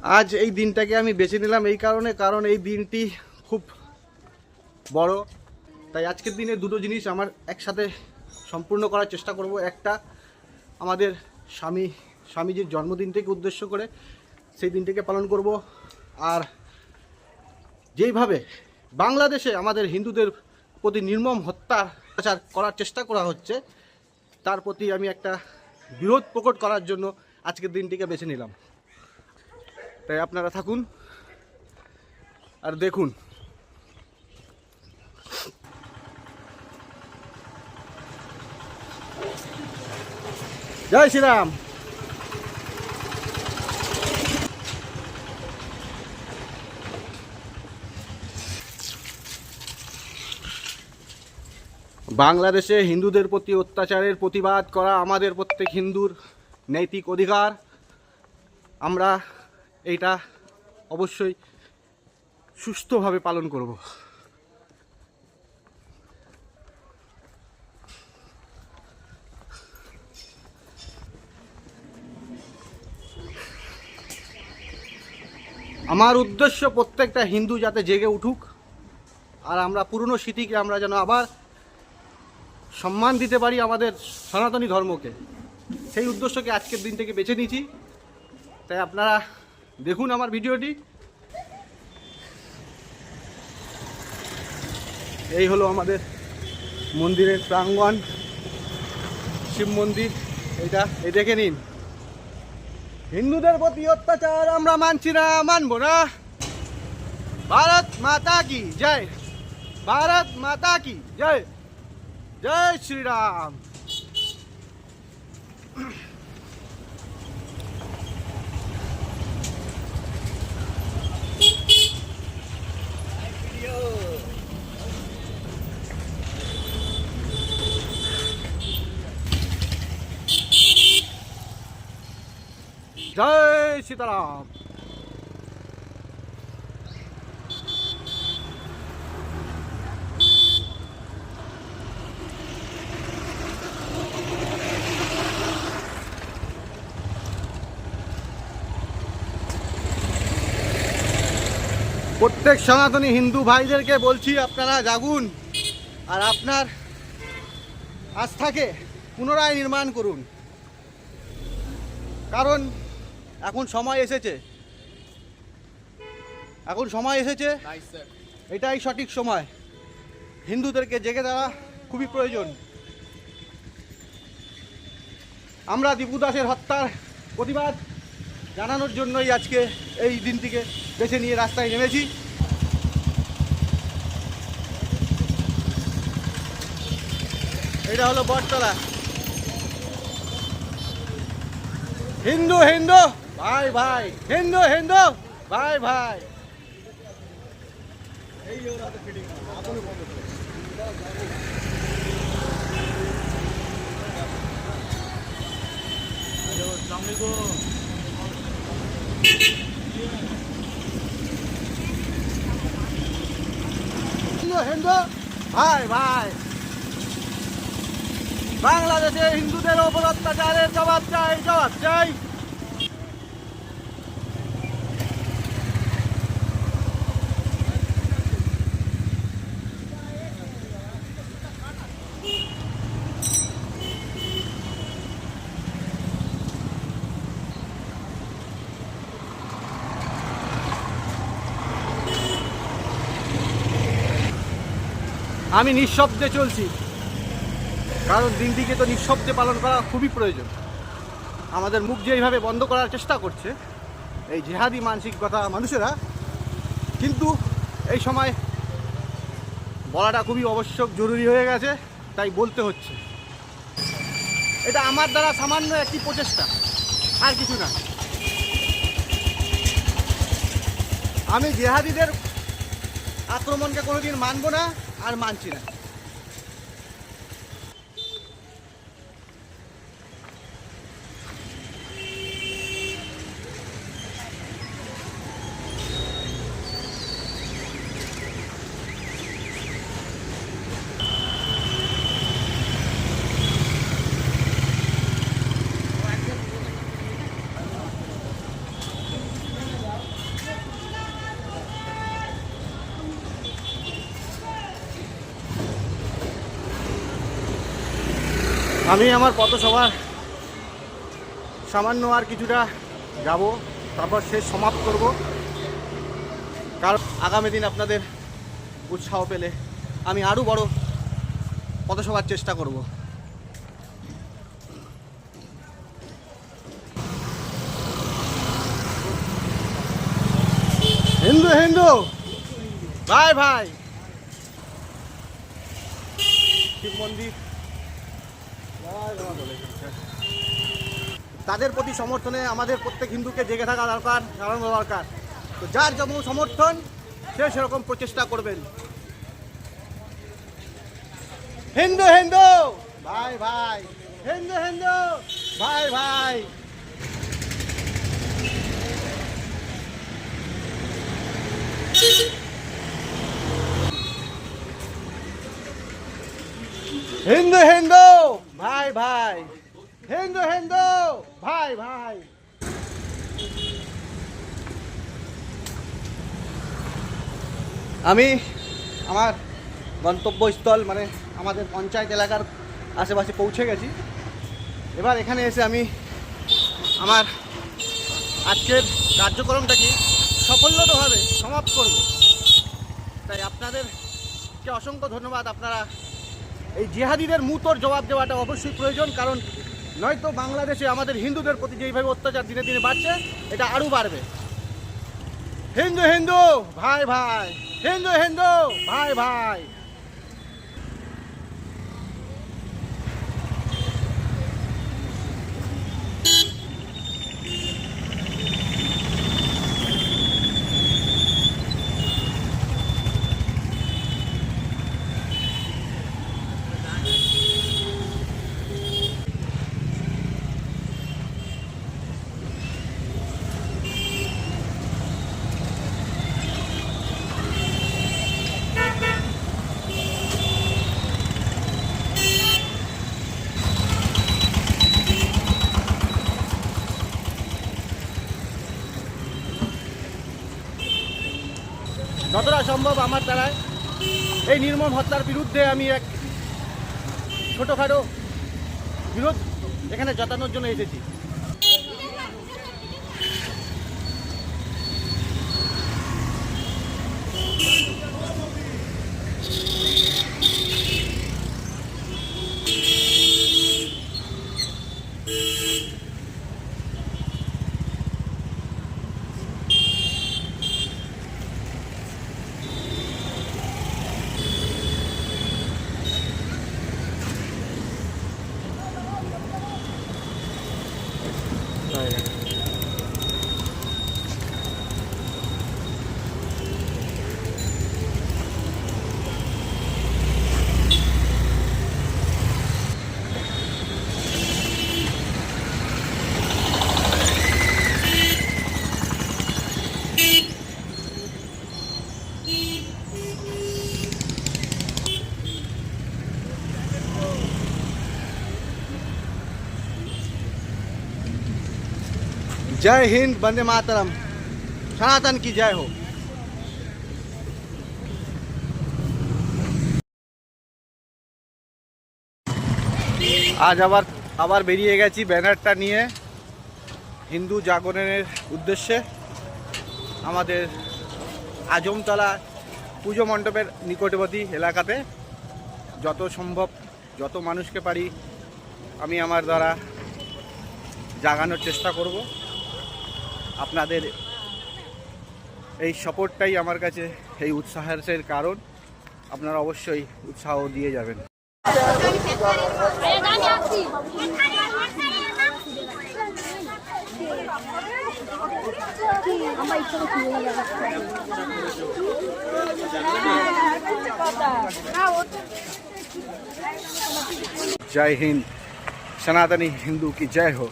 আজ এই দিনটাকে আমি বেছে নিলাম এই কারণে, কারণ এই দিনটি খুব বড়। তাই আজকের দিনে দুটো জিনিস আমার একসাথে সম্পূর্ণ করার চেষ্টা করব। একটা, আমাদের স্বামীজির জন্মদিনটিকে উদ্দেশ্য করে সেই দিনটিকে পালন করব। আর যেইভাবে বাংলাদেশে আমাদের হিন্দুদের প্রতি নির্মম অত্যাচার করার চেষ্টা করা হচ্ছে, তার প্রতি আমি একটা বিরোধ প্রকট করার জন্য আজকের দিনটিকে বেছে নিলাম। তাই আপনারা থাকুন আর দেখুন। জয় শ্রীরাম। বাংলাদেশে হিন্দুদের প্রতি অত্যাচারের প্রতিবাদ করা আমাদের প্রত্যেক হিন্দুর নৈতিক অধিকার। আমরা এইটা অবশ্যই সুষ্ঠুভাবে পালন করব। আমার উদ্দেশ্য প্রত্যেকটা হিন্দু যাতে জেগে উঠুক, আর আমরা পুরনো স্মৃতিকে আমরা যেন আবার সম্মান দিতে পারি আমাদের সনাতনী ধর্মকে। সেই উদ্দেশ্যকে আজকের দিন থেকে বেছে নিয়েছি। তাই আপনারা দেখুন আমার ভিডিওটি। এই হলো আমাদের মন্দিরের প্রাঙ্গণ, শিব মন্দির। এই দেখে নিন। হিন্দুদের প্রতি অত্যাচার আমরা মানছি না, মানবো না। ভারত মাতা কি জয়, ভারত মাতা কি জয়, জয় শ্রীরাম। জয় সীতারাম। প্রত্যেক সনাতনী হিন্দু ভাইদেরকে বলছি, আপনারা জাগুন আর আপনার আস্থাকে পুনরায় নির্মাণ করুন। কারণ এখন সময় এসেছে, এটাই সঠিক সময়। হিন্দুদেরকে জেগে দেওয়া খুবই প্রয়োজন। আমরা দীপু দাসের হত্যার প্রতিবাদ জানানোর জন্যই আজকে এই দিনটিকে বেছে নিয়ে রাস্তায় নেমেছি। এটা হলো বটতলা। হিন্দু হিন্দু ভাই ভাই, হিন্দু হিন্দু ভাই ভাই। হিন্দু হিন্দু ভাই ভাই। বাংলাদেশে হিন্দুদের ওপর অত্যাচারের জবাব চাই, জবাব চাই। আমি নিঃশব্দে চলছি, কারণ দিনটিকে তো নিঃশব্দে পালন করা খুবই প্রয়োজন। আমাদের মুখ যে এইভাবে বন্ধ করার চেষ্টা করছে এই জেহাদি মানসিকতা মানুষেরা, কিন্তু এই সময় বলাটা খুবই আবশ্যক, জরুরি হয়ে গেছে, তাই বলতে হচ্ছে। এটা আমার দ্বারা সামান্য একটি প্রচেষ্টা, আর কিছু না। আমি জেহাদিদের আক্রমণকে কোনোদিন মানব না, আর মানছি না। আমি আমার পথসভার সামান্য আর কিছুটা যাব, তারপর শেষ সমাপ্ত করব। কারণ আগামী দিন আপনাদের উৎসাহ পেলে আমি আরও বড় পথসভার চেষ্টা করব। হিন্দু হিন্দু ভাই ভাই, শিব মন্দির তাদের প্রতি সমর্থনে আমাদের প্রত্যেক হিন্দুকে জেগে থাকা দরকার, জানানো দরকার। তো যার যেমন সমর্থন সে সেরকম প্রচেষ্টা করবেন। হিন্দু হিন্দু ভাই ভাই, হিন্দু হিন্দু ভাই ভাই। হিন্দু হিন্দু ভাই ভাই, হিন্দু হিন্দু ভাই ভাই। আমি আমার গন্তব্যস্থল মানে আমাদের পঞ্চায়েত এলাকার আশেপাশে পৌঁছে গেছি। এবার এখানে এসে আমি আমার আজকের কার্যক্রমটাকে সফলভাবে সমাপ্ত করব। তাই আপনাদেরকে অসংখ্য ধন্যবাদ। আপনারা এই জিহাদিদের মুতোর জবাব দেওয়াটা অবশ্যই প্রয়োজন, কারণ নয়তো বাংলাদেশে আমাদের হিন্দুদের প্রতি যেইভাবে অত্যাচার দিনে দিনে বাড়ছে, এটা আরও বাড়বে। হিন্দু হিন্দু ভাই ভাই, হিন্দু হিন্দু ভাই ভাই। যতটা সম্ভব আমার দ্বারায় এই নির্মম হত্যার বিরুদ্ধে আমি এক ছোটোখাটো বিরোধ এখানে জতানোর জন্য এসেছি। जय हिंद, वंदे मातरम, सनातन की जय हो। আজ আবার বেরিয়ে গেছি ব্যানারটা নিয়ে হিন্দু জাগরণের উদ্দেশ্যে। আমাদের আজমতলা পুজো মণ্ডপের নিকটবর্তী এলাকাতে যত সম্ভব যত মানুষকে পারি আমি আমার দ্বারা জাগানোর চেষ্টা করব। আপনাদের এই সাপোর্টটাই আমার কাছে এই উৎসাহের কারণ। আপনারা অবশ্যই উৎসাহ দিয়ে যাবেন। जय हिंद, सनातनी हिंदू की जय हो।